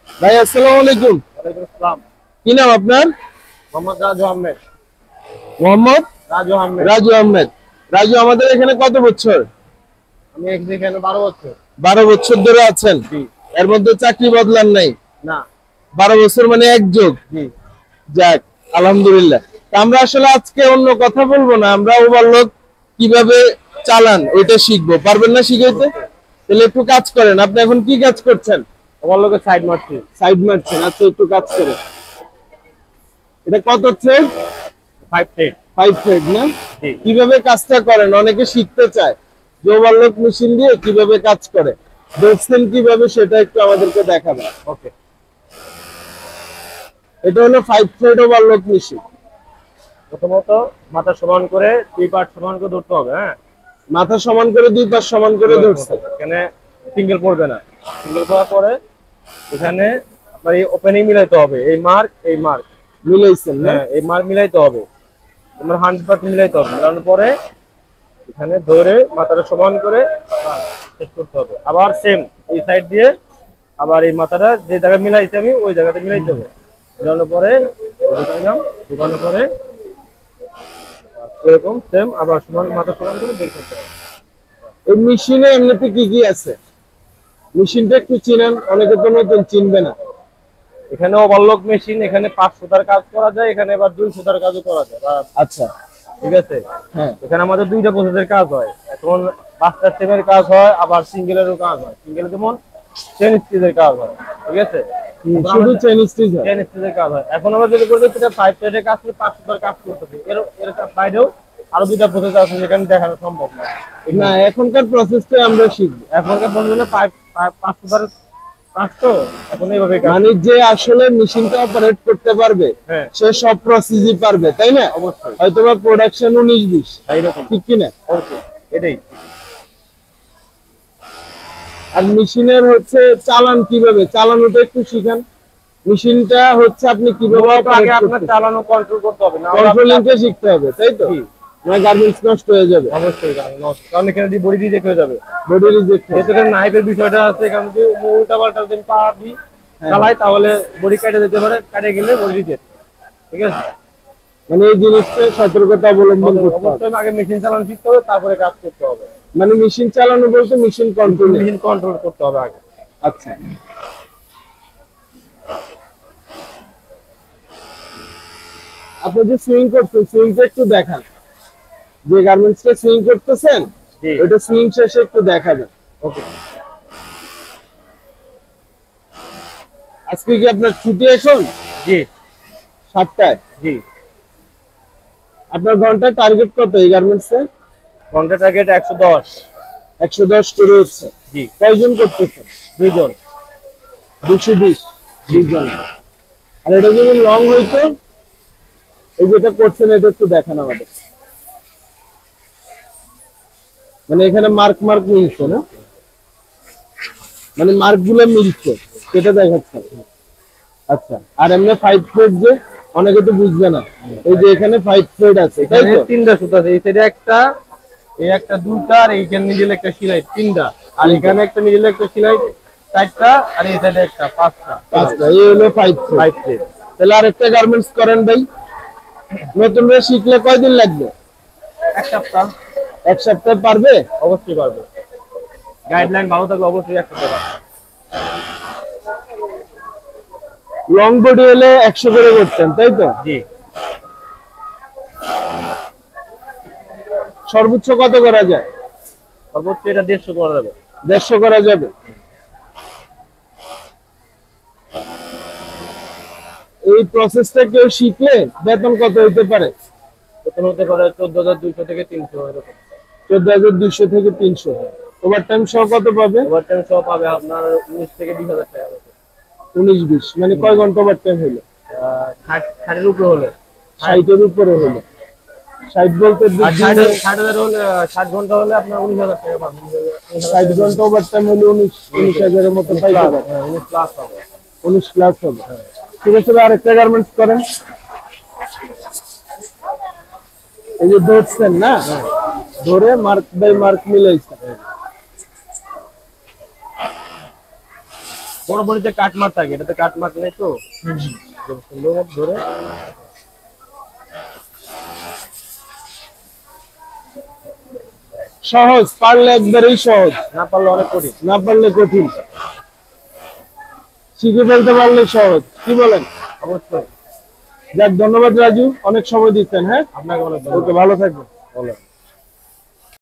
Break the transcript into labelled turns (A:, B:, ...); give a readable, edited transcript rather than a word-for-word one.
A: ভাই আসসালামু আলাইকুম।
B: ওয়ালাইকুম আসসালাম।
A: কি নাম আপনার?
B: মোহাম্মদ রাজু আহমেদ।
A: মোহাম্মদ
B: রাজু আহমেদ।
A: রাজু আহমেদ। রাজু, আমাদের এখানে কত বছর?
B: আমি এখানে 12 বছর।
A: 12 বছর ধরে আছেন?
B: জি।
A: এর মধ্যে চাকরি বদলান নাই?
B: না।
A: 12 বছর মানে এক যোগ।
B: জি।
A: যাক, আলহামদুলিল্লাহ। তা আমরা আসলে আজকে অন্য কথা বলবো না, আমরা ওভারলোড কিভাবে চালান ওইটা শিখবো। পারবেন না শিখাইতে? তাহলে একটু কাজ করেন। আপনি এখন কি কাজ করছেন?
B: আমার লোকের সাইড মারছি।
A: সাইড মারছেন? আচ্ছা, একটু কাজ করেন। এটা কত হচ্ছে?
B: 5 ফিট।
A: 5 ফিট না?
B: জি।
A: কিভাবে কাজটা করেন অনেকে শিখতে চায়, যে ওভারলোড মেশিন দিয়ে কিভাবে কাজ করে, দেখছেন কিভাবে সেটা একটু আমাদেরকে দেখাবেন।
B: ওকে।
A: এটা হলো 5 ফিট ওভারলোড মেশিন।
B: প্রথমত মাথা সমান করে 2 পার্ট সমান করে ধরতে হবে। হ্যাঁ,
A: মাথা সমান করে 2 পাশ সমান করে ধরছে।
B: এখানে সিঙ্গেল পড়বে না। সিঙ্গেল পড়ার পরে এখানে আপনার এই ওপেনিং মিলাইতে হবে। এই মার্ক
A: মিলাইছেন না?
B: হ্যাঁ, এই মার্ক মিলাইতে হবে। তোমার 100% মিলাইতে হবে। মিলানোর পরে এখানে ধরে মাথাটা সমান করে সেট করতে হবে। আবার সেম এই সাইড দিয়ে আবার এই মাথাটা যে জায়গায় মিলাইছি আমি ওই জায়গাতে মিলাইতে হবে। মিলানোর পরে ঢুকানোর পরে এরকম সেম আবার সমান মাথা সমান করে বের করতে হবে।
A: এই মেশিনে এমনিতে কি কি আছে? মেশিনটা একটু চিনেন, অনেকে তো নতুন চিনবে না।
B: এখানে ওভারলক মেশিন, এখানে 5 সুতার কাজ করা যায়, এখানে আবার 2 সুতার কাজও করা যায়।
A: আচ্ছা।
B: ঠিক আছে।
A: হ্যাঁ।
B: এখানে আমাদের 2টা প্রসেসের কাজ হয়। এখন মাস্টার টেমের কাজ হয়, আবার সিঙ্গেলেরও কাজ হয়। সিঙ্গেলে যেমন চেন স্টিচের কাজ হয়। ঠিক আছে।
A: শুধু চেন স্টিচ হয়?
B: চেন স্টিচের কাজ হয়। এখন আমরা যেটা করতে সেটা 5 প্লেটের কাজ করে 5 সুতার কাজ করতেছি। এর বাইরেও আরো 2টা প্রসেস আছে যেখানে দেখানো সম্ভব না।
A: না, এখনকার প্রসেসটা আমরা শিখবো।
B: এখনকার বন্ধুরা 5 সুতার কাজ তো এখন এইভাবে কাজ।
A: মানে যে আসলে মেশিনটা অপারেট করতে পারবে
B: হ্যাঁ,
A: সে সব প্রসেসই পারবে, তাই না?
B: অবশ্যই।
A: হয়তো বা প্রোডাকশন 19-20,
B: এইরকম।
A: ঠিক কিনা?
B: ওকে, এটাই।
A: আর মেশিনের হচ্ছে চালান কিভাবে, চালানোটা একটু শিখান। মেশিনটা হচ্ছে আপনি কিভাবে
B: আগে আপনার চালানো কন্ট্রোল করতে হবে না,
A: কন্ট্রোলিংটা শিখতে হবে, তাই তো?
B: জি।
A: মানে গার্মেন্টস নষ্ট হয়ে যাবে।
B: অবশ্যই কারণ এখানে দিয়ে বডি রিজেক্ট হয়ে যাবে।
A: বডি রিজেক্ট
B: যেহেতু এখানে নাইফের বিষয়টা আছে, এখানে যদি উল্টা পাল্টা যদি পা দিই চালাই তাহলে বডি কেটে যেতে পারে, কেটে গেলে বডি রিজেক্ট। ঠিক আছে।
A: মানে এই জিনিসটা সতর্কতা অবলম্বন করতে হবে।
B: অবশ্যই আগে মেশিন চালানো শিখতে হবে, তারপরে কাজ করতে হবে।
A: মানে মেশিন চালানো বলতে মেশিন
B: কন্ট্রোল করতে হবে আগে।
A: আচ্ছা। আপনি যে সুইং করছেন, সুইংটা একটু দেখান। যে গার্মেন্টসটা সুইং করতেছেন
B: জি।
A: ওটা সুইং শেষে একটু দেখাবেন।
B: ওকে।
A: আজকে কি আপনার ছুটি এখন?
B: জি।
A: 7টায়?
B: জি।
A: আপনার ঘন্টায় টার্গেট কত এই গার্মেন্টসে?
B: ঘন্টা টার্গেট 110।
A: 110 করে হচ্ছে।
B: জি।
A: কয়জন করতেছেন?
B: 2 জন।
A: 220? 2 জন। আর এটা যদি লং হইতো, এই যেটা করছেন এটা একটু দেখান আমাদের। মানে এখানে মার্ক মিলছে না? মানে মার্ক গুলো মিলছে, সেটা দেখাচ্ছে। আচ্ছা। আর এমনি 5 ফিট যে অনেকে তো বুঝবে না, এই যে এখানে 5 ফিট আছে, তাই
B: এখানে
A: তো?
B: 3টা সুতা আছে। এই সাইডে একটা, এই একটা, 2টা, আর এইখানে নিচে একটা সেলাই 3টা, আর এখানে একটা নিচে একটা সেলাই 4টা, আর এই সাইডে একটা 5টা।
A: এই হলো 5 ফিট।
B: 5 ফিট।
A: তাহলে আরেকটা গার্মেন্টস করেন ভাই। নতুনরা শিখলে কয়দিন লাগবে?
B: 1 সপ্তাহ।
A: 1 সপ্তাহ পারবে?
B: অবশ্যই পারবে। গাইডলাইন ভালো থাকলে অবশ্যই 1 সপ্তাহ পারবে।
A: লং বডি হলে 100 করে করতেন, তাই তো?
B: জি।
A: সর্বোচ্চ কত করা যায়?
B: সর্বোচ্চ এটা 150 করা যাবে।
A: 150 করা যাবে। এই প্রসেসটা কেউ শিখলে বেতন কত হতে পারে?
B: বেতন হতে পারে 14,200 থেকে 300 এরকম।
A: 14,200 থেকে 300। ওভারটাইম সহ কত পাবে?
B: ওভারটাইম সব পাবে আপনার 19 থেকে 20,000 টাকা মতো।
A: 19-20 মানে কয় ঘন্টা ওভারটাইম হলো?
B: 60 এর উপরে হলে।
A: 60 এর উপরে হলো। 60 বলতে
B: আর 60,000 হলে 60 ঘন্টা হলে আপনার 19,000 টাকা পাবেন।
A: 60 ঘন্টা ওভারটাইম হলে 19,000 এর মতো পাই যাবেন।
B: 19 প্লাস পাবে।
A: 19 প্লাস হবে। ঠিক আছে, আরেকটা গার্মেন্টস করেন। এই যে ধরছেন না, ধরে মার্ক বাই মার্ক মিলাইছেন।
B: বড় বড়িতে কাট মার থাকে, এটাতে কাট মার নেই তো, সুন্দর মতো ধরে
A: সহজ, পারলে একবারেই সহজ,
B: না পারলে অনেক কঠিন।
A: না পারলে কঠিন। শিখে ফেলতে পারলে সহজ, কি বলেন?
B: অবশ্যই।
A: যাক, ধন্যবাদ রাজু, অনেক সময় দিচ্ছেন। হ্যাঁ,
B: আপনাকে অনেক
A: ওকে, ভালো থাকবেন।
B: ধন্যবাদ।